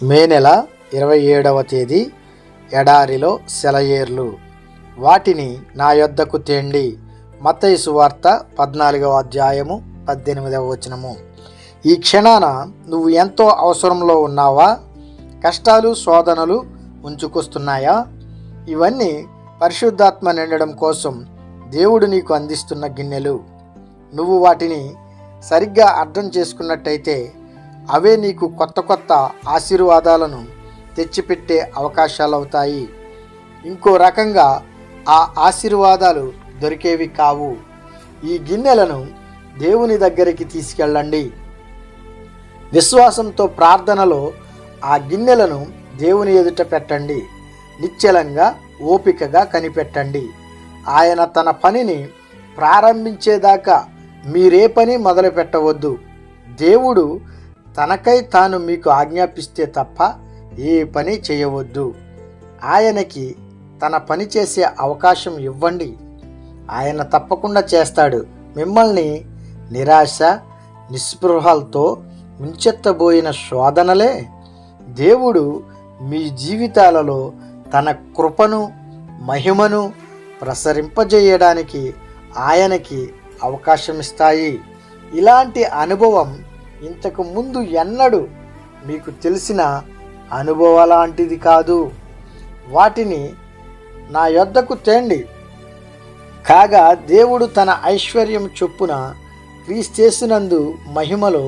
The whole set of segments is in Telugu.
మే నెల 27వ తేదీ ఎడారిలో సెలయేర్లు. వాటిని నా యొద్దకు తేండి. మత్తయి సువార్త 14వ అధ్యాయము 18వ వచనము. ఈ క్షణాన నువ్వు ఎంతో అవసరంలో ఉన్నావా? కష్టాలు శోధనలు ఉంచుకొస్తున్నాయా? ఇవన్నీ పరిశుద్ధాత్మ నిండడం కోసం దేవుడు నీకు అందిస్తున్న గిన్నెలు. నువ్వు వాటిని సరిగ్గా అర్థం చేసుకున్నట్టయితే అవే నీకు కొత్త కొత్త ఆశీర్వాదాలను తెచ్చిపెట్టే అవకాశాలు అవుతాయి. ఇంకో రకంగా ఆ ఆశీర్వాదాలు దొరికేవి కావు. ఈ గిన్నెలను దేవుని దగ్గరికి తీసుకెళ్ళండి. విశ్వాసంతో ప్రార్థనలో ఆ గిన్నెలను దేవుని ఎదుట పెట్టండి. నిశ్చలంగా ఓపికగా కనిపెట్టండి. ఆయన తన పనిని ప్రారంభించేదాకా మీరే పని మొదలు పెట్టవద్దు. దేవుడు తనకై తాను మీకు ఆజ్ఞాపిస్తే తప్ప ఏ పని చేయవద్దు. ఆయనకి తన పని చేసే అవకాశం ఇవ్వండి. ఆయన తప్పకుండా చేస్తాడు. మిమ్మల్ని నిరాశ నిస్పృహలతో ముంచెత్తబోయిన శోధనలే దేవుడు మీ జీవితాలలో తన కృపను మహిమను ప్రసరింపజేయడానికి ఆయనకి అవకాశం ఇస్తాయి. ఇలాంటి అనుభవం ఇంతకు ముందు ఎన్నడూ మీకు తెలిసిన అనుభవం లాంటిది కాదు. వాటిని నా యొద్దకు తేండి. కాగా దేవుడు తన ఐశ్వర్యం చొప్పున క్రీస్తేసినందు మహిమలో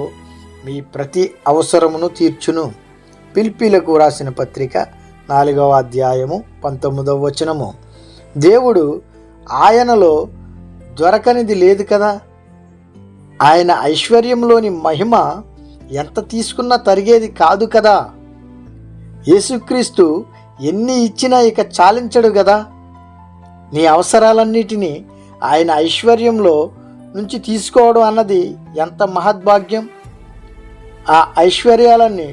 మీ ప్రతి అవసరమును తీర్చును. ఫిలిప్పీలకు రాసిన పత్రిక 4వ అధ్యాయము 19వ వచనము. దేవుడు ఆయనలో దొరకనిది లేదు కదా. ఆయన ఐశ్వర్యంలోని మహిమ ఎంత తీసుకున్నా తరిగేది కాదు కదా. యేసుక్రీస్తు ఎన్ని ఇచ్చినా ఇక చాలించడు కదా. నీ అవసరాలన్నిటినీ ఆయన ఐశ్వర్యంలో నుంచి తీసుకోవడం అన్నది ఎంత మహద్భాగ్యం. ఆ ఐశ్వర్యాలన్నీ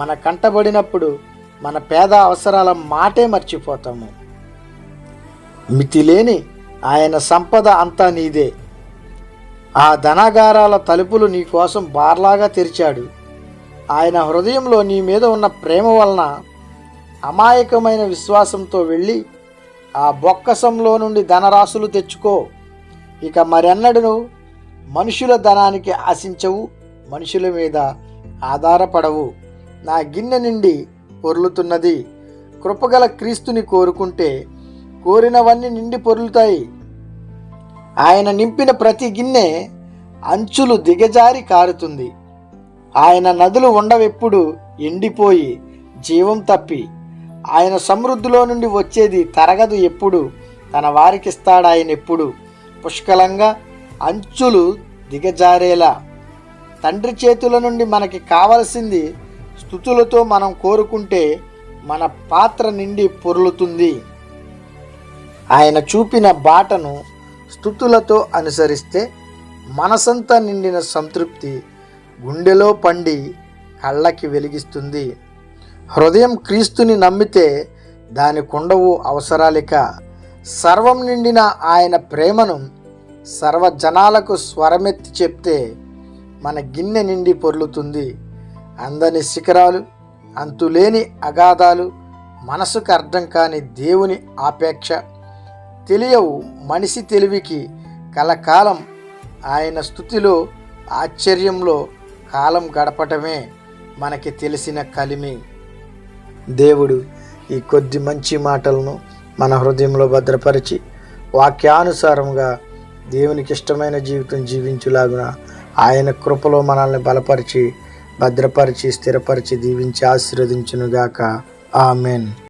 మన కంటబడినప్పుడు మన పేద అవసరాల మాటే మర్చిపోతాము. మితిలేని ఆయన సంపద అంతా నీదే. ఆ ధనాగారాల తలుపులు నీ కోసం బార్లాగా తెరిచాడు. ఆయన హృదయంలో నీ మీద ఉన్న ప్రేమ వలన అమాయకమైన విశ్వాసంతో వెళ్ళి ఆ బొక్కసంలో నుండి ధనరాశులు తెచ్చుకో. ఇక మరెన్నడూ మనుషుల ధనానికి ఆశించవు, మనుషుల మీద ఆధారపడవు. నా గిన్నె నిండి పొర్లుతున్నది. కృపగల క్రీస్తుని కోరుకుంటే కోరినవన్నీ నిండి పొర్లుతాయి. ఆయన నింపిన ప్రతి గిన్నె అంచులు దిగజారి కారుతుంది. ఆయన నదులు ఉండవెప్పుడు ఎండిపోయి జీవం తప్పి. ఆయన సమృద్ధిలో నుండి వచ్చేది తరగదు ఎప్పుడు. తన వారికిస్తాడు ఆయన ఎప్పుడు పుష్కలంగా అంచులు దిగజారేలా. తండ్రి చేతుల నుండి మనకి కావలసింది స్తుతులతో మనం కోరుకుంటే మన పాత్ర నిండి పొర్లుతుంది. ఆయన చూపిన బాటను స్తుతులతో అనుసరిస్తే మనసంతా నిండిన సంతృప్తి గుండెలో పండి కళ్ళకి వెలిగిస్తుంది. హృదయం క్రీస్తుని నమ్మితే దానికుండవు అవసరాలిక. సర్వం నిండిన ఆయన ప్రేమను సర్వజనాలకు స్వరమెత్తి చెప్తే మన గిన్నె నిండి పొర్లుతుంది. అందని శిఖరాలు, అంతులేని అగాధాలు, మనసుకు అర్థం కాని దేవుని ఆపేక్ష తెలియవు మనిషి తెలివికి. కలకాలం ఆయన స్తుతిలో ఆశ్చర్యంలో కాలం గడపటమే మనకి తెలిసిన కలిమి. దేవుడు ఈ కొద్ది మంచి మాటలను మన హృదయంలో భద్రపరిచి వాక్యానుసారంగా దేవునికి ఇష్టమైన జీవితం జీవించులాగున ఆయన కృపలో మనల్ని బలపరిచి భద్రపరిచి స్థిరపరిచి దీవించి ఆశీర్వదించునుగాక. ఆమెన్.